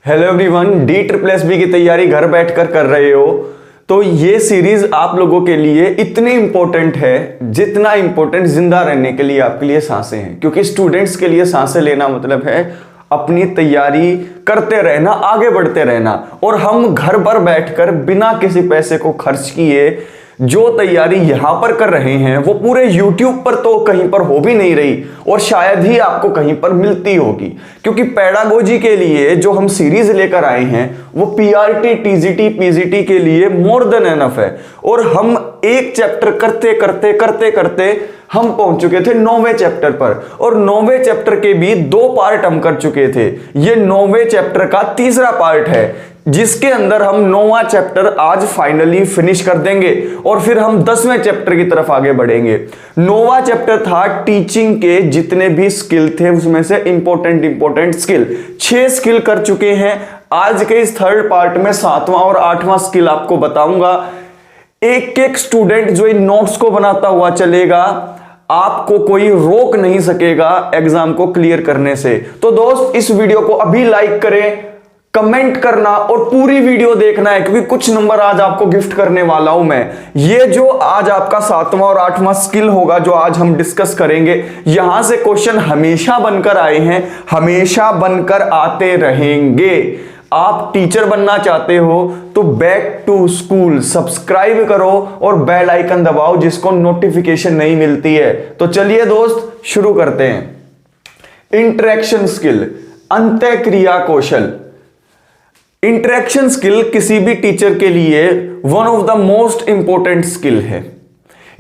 Hello everyone, DSSB की तैयारी घर बैठकर कर रहे हो तो ये सीरीज आप लोगों के लिए इतनी इंपॉर्टेंट है जितना इंपॉर्टेंट जिंदा रहने के लिए आपके लिए सांसें हैं। क्योंकि स्टूडेंट्स के लिए सांसें लेना मतलब है अपनी तैयारी करते रहना, आगे बढ़ते रहना। और हम घर पर बैठकर बिना किसी पैसे को खर्च किए जो तैयारी यहां पर कर रहे हैं वो पूरे YouTube पर तो कहीं पर हो भी नहीं रही और शायद ही आपको कहीं पर मिलती होगी। क्योंकि पेडागोजी के लिए जो हम सीरीज लेकर आए हैं वो PRT, TGT, PGT के लिए मोर देन एनफ है। और हम एक चैप्टर करते करते हम पहुंच चुके थे 9वें चैप्टर पर, और 9वें चैप्टर के भी 2 पार्ट हम कर चुके थे। ये 9वें चैप्टर का तीसरा पार्ट है जिसके अंदर हम 9वां चैप्टर आज फाइनली फिनिश कर देंगे और फिर हम 10वें चैप्टर की तरफ आगे बढ़ेंगे। 9वां चैप्टर था टीचिंग के जितने भी स्किल थे उसमें से इंपॉर्टेंट स्किल 6 स्किल कर चुके हैं। आज के इस थर्ड पार्ट में 7वां और 8वां स्किल आपको बताऊंगा। एक एक स्टूडेंट जो इन नोट्स को बनाता हुआ चलेगा, आपको कोई रोक नहीं सकेगा एग्जाम को क्लियर करने से। तो दोस्त, इस वीडियो को अभी लाइक करें, कमेंट करना और पूरी वीडियो देखना है क्योंकि कुछ नंबर आज आपको गिफ्ट करने वाला हूं मैं। ये जो आज आपका 7वां और 8वां स्किल होगा जो आज हम डिस्कस करेंगे, यहां से क्वेश्चन हमेशा बनकर आए हैं, हमेशा बनकर आते रहेंगे। आप टीचर बनना चाहते हो तो बैक टू स्कूल सब्सक्राइब करो और बेल आइकन दबाओ जिसको नोटिफिकेशन नहीं मिलती है। तो चलिए दोस्त, शुरू करते हैं। इंटरेक्शन स्किल, अंतःक्रिया कौशल। इंटरेक्शन स्किल किसी भी टीचर के लिए one of the most important skill है।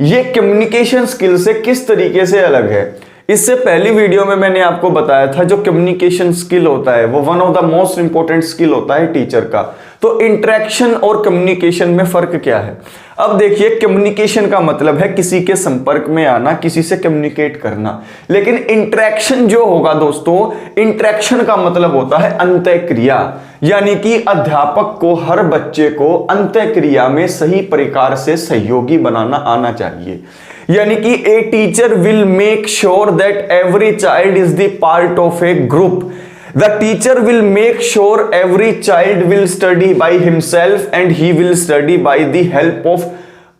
यह कम्युनिकेशन स्किल से किस तरीके से अलग है, इससे पहली वीडियो में मैंने आपको बताया था जो कम्युनिकेशन स्किल होता है वो one of the most important skill होता है टीचर का। तो इंटरेक्शन और कम्युनिकेशन में फर्क क्या है? अब देखिए, कम्युनिकेशन का मतलब है किसी के संपर्क में आना, किसी से कम्युनिकेट करना। लेकिन इंटरेक्शन जो होगा दोस्तों, इंटरेक्शन का मतलब होता है अंतःक्रिया, यानी कि अध्यापक को हर बच्चे को अंतःक्रिया में सही प्रकार से सहयोगी बनाना आना चाहिए। यानी कि a teacher will make sure that every child is the part of A group. The teacher will make sure every child will study by himself and he will study by the help of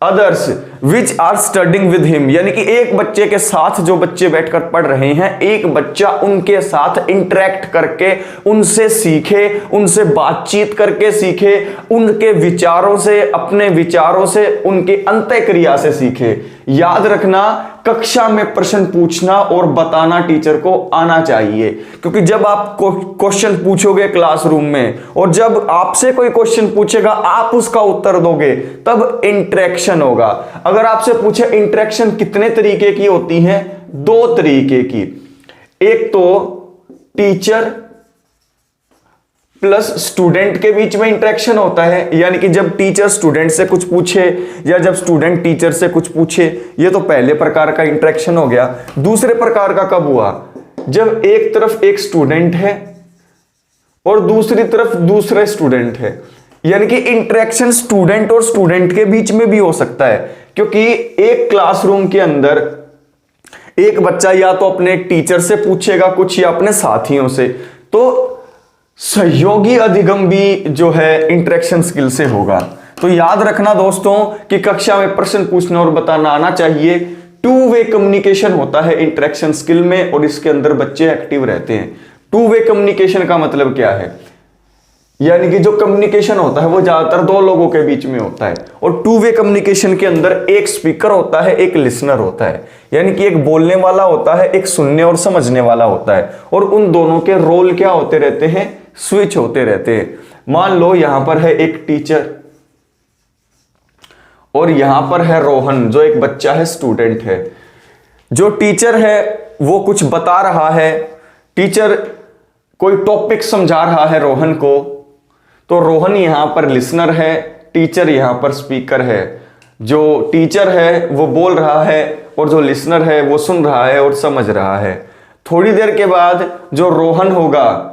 others which are studying with him। यानी कि एक बच्चे के साथ जो बच्चे बैठकर पढ़ रहे हैं, एक बच्चा उनके साथ इंटरेक्ट करके उनसे सीखे, उनसे बातचीत करके सीखे, उनके विचारों से, अपने विचारों से, उनके अंतःक्रिया से सीखे। याद रखना, कक्षा में प्रश्न पूछना और बताना टीचर को आना चाहिए। क्योंकि जब आप क्वेश्चन पूछोगे क्लासरूम में और जब आपसे कोई क्वेश्चन पूछेगा आप उसका उत्तर दोगे, तब इंटरेक्शन होगा। अगर आपसे पूछे इंटरेक्शन कितने तरीके की होती है? 2 तरीके की। एक तो टीचर प्लस स्टूडेंट के बीच में इंटरेक्शन होता है, यानी कि जब टीचर स्टूडेंट से कुछ पूछे या जब स्टूडेंट टीचर से कुछ पूछे, ये तो पहले प्रकार का इंटरेक्शन हो गया। दूसरे प्रकार का कब हुआ? जब एक तरफ एक स्टूडेंट है और दूसरी तरफ दूसरे स्टूडेंट है। यानी कि इंटरेक्शन स्टूडेंट और स्टूडेंट के बीच में भी हो सकता है, क्योंकि एक क्लासरूम के अंदर एक बच्चा या तो अपने टीचर से पूछेगा कुछ या अपने साथियों से। तो सहयोगी अधिगम भी जो है इंटरेक्शन स्किल से होगा। तो याद रखना दोस्तों कि कक्षा में प्रश्न पूछना और बताना आना चाहिए। 2 वे कम्युनिकेशन होता है इंटरेक्शन स्किल में और इसके अंदर बच्चे एक्टिव रहते हैं। 2 वे कम्युनिकेशन का मतलब क्या है? यानी कि जो कम्युनिकेशन होता है वो ज्यादातर 2 लोगों के बीच में होता है। और 2 वे कम्युनिकेशन के अंदर एक स्पीकर होता है, एक लिसनर होता है। यानी कि एक बोलने वाला होता है, एक सुनने और समझने वाला होता है। और उन दोनों के रोल क्या होते रहते हैं? स्विच होते रहते हैं। मान लो यहां पर है एक टीचर और यहां पर है रोहन जो एक बच्चा है, स्टूडेंट है। जो टीचर है वो कुछ बता रहा है, टीचर कोई टॉपिक समझा रहा है रोहन को, तो रोहन यहां पर लिसनर है, टीचर यहां पर स्पीकर है। जो टीचर है वो बोल रहा है और जो लिसनर है वो सुन रहा है और समझ रहा है। थोड़ी देर के बाद जो रोहन होगा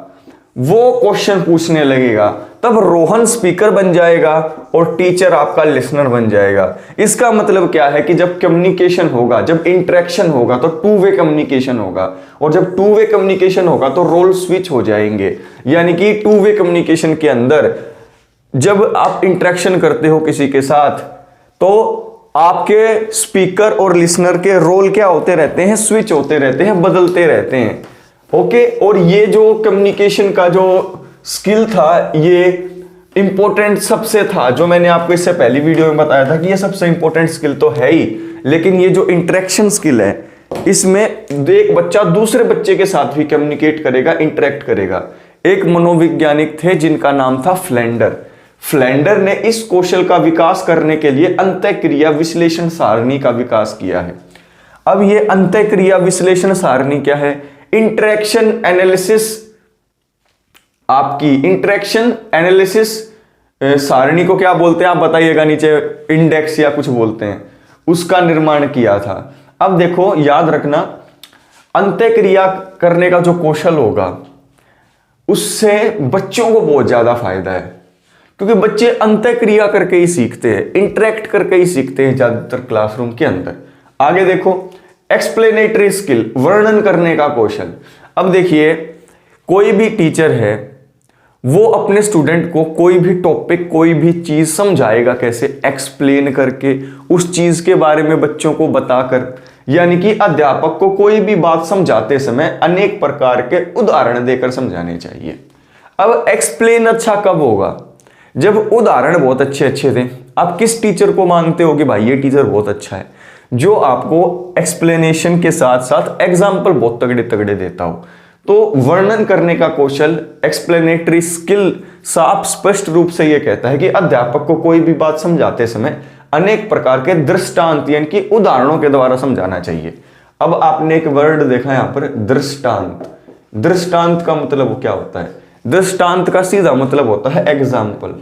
वो क्वेश्चन पूछने लगेगा, तब रोहन स्पीकर बन जाएगा और टीचर आपका लिसनर बन जाएगा। इसका मतलब क्या है कि जब कम्युनिकेशन होगा, जब इंटरेक्शन होगा तो टू वे कम्युनिकेशन होगा, और जब टू वे कम्युनिकेशन होगा तो रोल स्विच हो जाएंगे। यानी कि टू वे कम्युनिकेशन के अंदर जब आप इंटरेक्शन करते हो किसी के साथ, तो आपके स्पीकर और लिसनर के रोल क्या होते रहते हैं, स्विच होते रहते हैं, बदलते रहते हैं। ओके, और ये जो कम्युनिकेशन का जो स्किल था, ये इंपॉर्टेंट सबसे था, जो मैंने आपको इससे पहली वीडियो में बताया था कि ये सबसे इंपॉर्टेंट स्किल तो है ही, लेकिन ये जो इंटरेक्शन स्किल है, इसमें एक बच्चा दूसरे बच्चे के साथ भी कम्युनिकेट करेगा, इंटरेक्ट करेगा। एक मनोवैज्ञानिक थे जिनका नाम था फ्लेंडर। फ्लेंडर ने इस कौशल का विकास करने के लिए अंतःक्रिया विश्लेषण सारणी का विकास किया है। अब ये अंतःक्रिया विश्लेषण सारणी क्या है? इंटरेक्शन एनालिसिस, आपकी इंटरेक्शन एनालिसिस सारणी को क्या बोलते हैं आप बताइएगा नीचे, इंडेक्स या कुछ बोलते हैं, उसका निर्माण किया था। अब देखो, याद रखना, अंतःक्रिया करने का जो कौशल होगा उससे बच्चों को बहुत ज्यादा फायदा है, क्योंकि बच्चे अंतःक्रिया करके ही सीखते हैं, इंटरेक्ट करके ही सीखते हैं ज्यादातर क्लासरूम के अंदर। आगे देखो, एक्सप्लेनेटरी स्किल, वर्णन करने का कौशल। अब देखिए, कोई भी टीचर है वो अपने स्टूडेंट को कोई भी टॉपिक, कोई भी चीज समझाएगा कैसे? एक्सप्लेन करके, उस चीज के बारे में बच्चों को बताकर। यानी कि अध्यापक को कोई भी बात समझाते समय अनेक प्रकार के उदाहरण देकर समझाने चाहिए। अब एक्सप्लेन अच्छा कब होगा? जब उदाहरण बहुत अच्छे अच्छे थे। आप किस टीचर को मानते हो कि भाई ये टीचर बहुत अच्छा है? जो आपको एक्सप्लेनेशन के साथ साथ एग्जाम्पल बहुत तगड़े तगड़े देता हो। तो वर्णन करने का कौशल, एक्सप्लेनेटरी स्किल, साफ स्पष्ट रूप से यह कहता है कि अध्यापक को कोई भी बात समझाते समय अनेक प्रकार के दृष्टांत यानी कि उदाहरणों के द्वारा समझाना चाहिए। अब आपने एक वर्ड देखा यहां पर, दृष्टांत। दृष्टांत का मतलब क्या होता है? दृष्टांत का सीधा मतलब होता है एग्जाम्पल।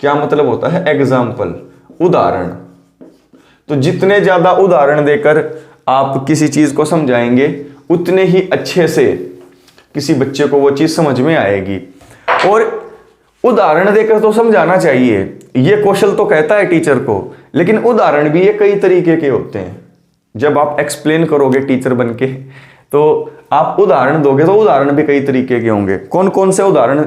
क्या मतलब होता है? एग्जाम्पल, उदाहरण। तो जितने ज्यादा उदाहरण देकर आप किसी चीज को समझाएंगे, उतने ही अच्छे से किसी बच्चे को वो चीज समझ में आएगी। और उदाहरण देकर तो समझाना चाहिए, ये कौशल तो कहता है टीचर को, लेकिन उदाहरण भी ये कई तरीके के होते हैं। जब आप एक्सप्लेन करोगे टीचर बनके, तो आप उदाहरण दोगे तो उदाहरण भी कई तरीके के होंगे। कौन कौन से उदाहरण?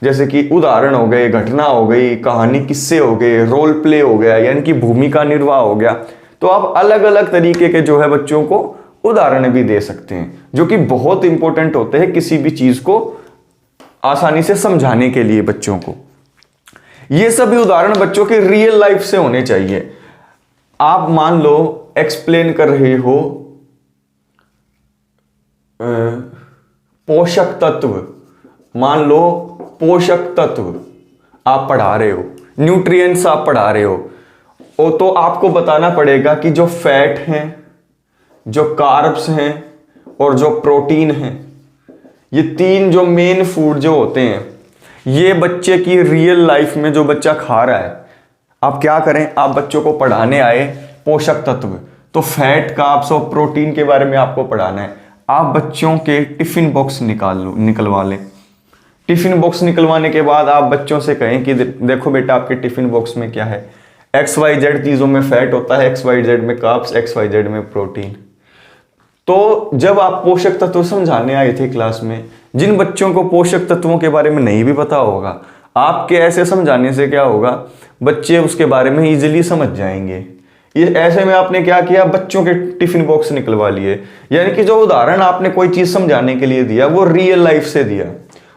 जैसे कि उदाहरण हो गए, घटना हो गई, कहानी, किस्से हो गए, रोल प्ले हो गया, यानी कि भूमिका निर्वाह हो गया। तो आप अलग अलग तरीके के जो है बच्चों को उदाहरण भी दे सकते हैं, जो कि बहुत इंपॉर्टेंट होते हैं किसी भी चीज को आसानी से समझाने के लिए बच्चों को। ये सभी उदाहरण बच्चों के रियल लाइफ से होने चाहिए। आप मान लो एक्सप्लेन कर रहे हो पोषक तत्व, मान लो पोषक तत्व आप पढ़ा रहे हो, न्यूट्रिएंट्स आप पढ़ा रहे हो, तो आपको बताना पड़ेगा कि जो फैट हैं, जो कार्ब्स हैं और जो प्रोटीन हैं, ये तीन जो मेन फूड जो होते हैं, ये बच्चे की रियल लाइफ में जो बच्चा खा रहा है, आप क्या करें? आप बच्चों को पढ़ाने आए पोषक तत्व, तो फैट, कार्ब्स और प्रोटीन के बारे में आपको पढ़ाना है। आप बच्चों के टिफिन बॉक्स निकलवा लें। टिफिन बॉक्स निकलवाने के बाद आप बच्चों से कहें कि देखो बेटा, आपके टिफिन बॉक्स में क्या है? XYZ चीजों में फैट होता है, XYZ में कार्ब्स, XYZ में प्रोटीन। तो जब आप पोषक तत्व समझाने आए थे क्लास में, जिन बच्चों को पोषक तत्वों के बारे में नहीं भी पता होगा, आपके ऐसे समझाने से क्या होगा? बच्चे उसके बारे में इजीली समझ जाएंगे। ये ऐसे में आपने क्या किया? बच्चों के टिफिन बॉक्स निकलवा लिए। यानी कि जो उदाहरण आपने कोई चीज समझाने के लिए दिया, वो रियल लाइफ से दिया।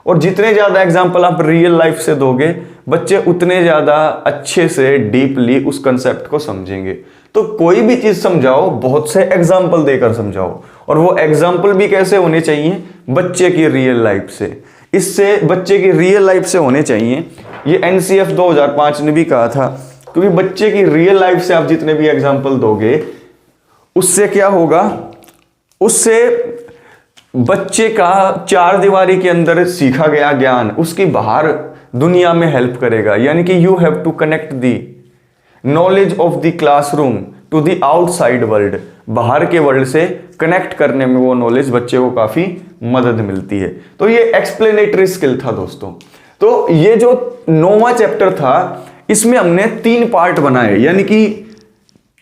और जितने ज्यादा एग्जाम्पल आप रियल लाइफ से दोगे, बच्चे उतने ज्यादा अच्छे से डीपली उस कंसेप्ट को समझेंगे। तो कोई भी चीज समझाओ, बहुत से एग्जाम्पल देकर समझाओ, और वो एग्जाम्पल भी कैसे होने चाहिए? बच्चे की रियल लाइफ से। इससे बच्चे की रियल लाइफ से होने चाहिए। ये NCF 2005 ने भी कहा था, क्योंकि बच्चे की रियल लाइफ से आप जितने भी एग्जाम्पल दोगे, उससे क्या होगा? उससे बच्चे का चार दीवारी के अंदर सीखा गया ज्ञान उसकी बाहर दुनिया में हेल्प करेगा। यानी कि you have to connect the knowledge of the classroom to the outside world, बाहर के वर्ल्ड से कनेक्ट करने में वो नॉलेज बच्चे को काफी मदद मिलती है। तो ये एक्सप्लेनेटरी स्किल था दोस्तों। तो ये जो 9वां चैप्टर था इसमें हमने 3 पार्ट बनाए, यानी कि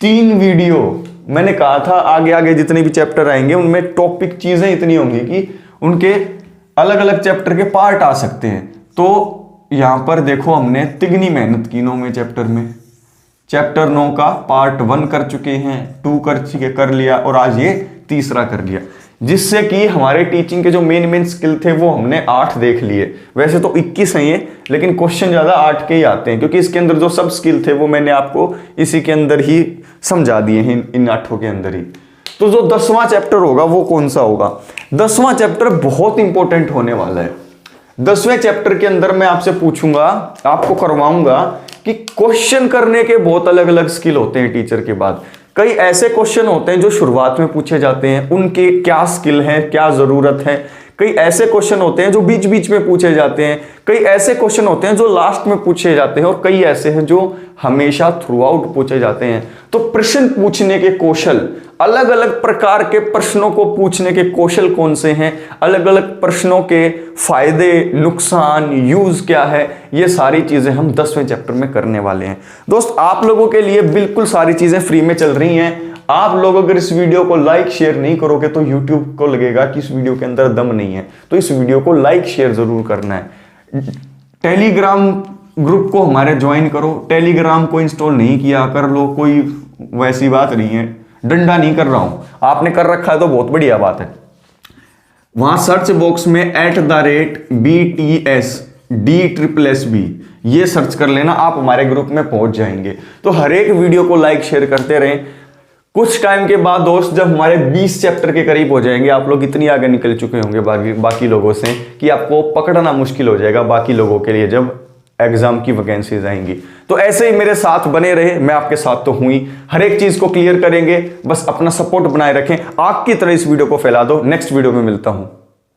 3 वीडियो। मैंने कहा था आगे आगे जितने भी चैप्टर आएंगे उनमें टॉपिक चीजें इतनी होंगी कि उनके अलग अलग चैप्टर के पार्ट आ सकते हैं। तो यहां पर देखो हमने तिगनी मेहनत की 9वें चैप्टर में। चैप्टर 9 का पार्ट 1 कर चुके हैं, 2 कर लिया और आज ये तीसरा कर लिया, जिससे कि हमारे टीचिंग के जो मेन स्किल थे वो हमने 8 देख लिए। वैसे तो 21 हैं ये, लेकिन क्वेश्चन ज्यादा 8 के ही आते हैं क्योंकि इसके अंदर जो सब स्किल थे वो मैंने आपको इसी के अंदर ही समझा दिए हैं, इन 8 के अंदर ही। तो जो 10वां चैप्टर होगा वो कौन सा होगा? 10वां चैप्टर बहुत इंपॉर्टेंट होने वाला है। 10वें चैप्टर के अंदर मैं आपसे पूछूंगा, आपको करवाऊंगा कि क्वेश्चन करने के बहुत अलग अलग स्किल होते हैं टीचर के बाद। कई ऐसे क्वेश्चन होते हैं जो शुरुआत में पूछे जाते हैं, उनके क्या स्किल है, क्या जरूरत है। कई ऐसे क्वेश्चन होते हैं जो बीच बीच में पूछे जाते हैं, कई ऐसे क्वेश्चन होते हैं जो लास्ट में पूछे जाते हैं और कई ऐसे हैं जो हमेशा थ्रू आउट पूछे जाते हैं। तो प्रश्न पूछने के कौशल, अलग अलग प्रकार के प्रश्नों को पूछने के कौशल कौन से हैं, अलग अलग प्रश्नों के फायदे, नुकसान, यूज क्या है, ये सारी चीजें हम 10वें चैप्टर में करने वाले हैं। दोस्त आप लोगों के लिए बिल्कुल सारी चीजें फ्री में चल रही हैं। आप लोग अगर इस वीडियो को लाइक शेयर नहीं करोगे तो YouTube को लगेगा कि इस वीडियो के अंदर दम नहीं है। तो इस वीडियो को लाइक शेयर जरूर करना है। टेलीग्राम ग्रुप को हमारे ज्वाइन करो। टेलीग्राम को इंस्टॉल नहीं किया कर लो, कोई वैसी बात नहीं है, डंडा नहीं कर रहा हूं, आपने कर रखा है तो बहुत बढ़िया बात है। वहां सर्च बॉक्स में @BTSD+SB ये सर्च कर लेना, आप हमारे ग्रुप में पहुंच जाएंगे। तो हर एक वीडियो को लाइक शेयर करते रहें। कुछ टाइम के बाद दोस्त जब हमारे 20 चैप्टर के करीब हो जाएंगे, आप लोग इतनी आगे निकल चुके होंगे बाकी लोगों से कि आपको पकड़ना मुश्किल हो जाएगा बाकी लोगों के लिए जब एग्जाम की वैकेंसीज आएंगी। तो ऐसे ही मेरे साथ बने रहे, मैं आपके साथ तो हूं ही, हर एक चीज को क्लियर करेंगे। बस अपना सपोर्ट बनाए रखें, आग की तरह इस वीडियो को फैला दो। नेक्स्ट वीडियो में मिलता हूं।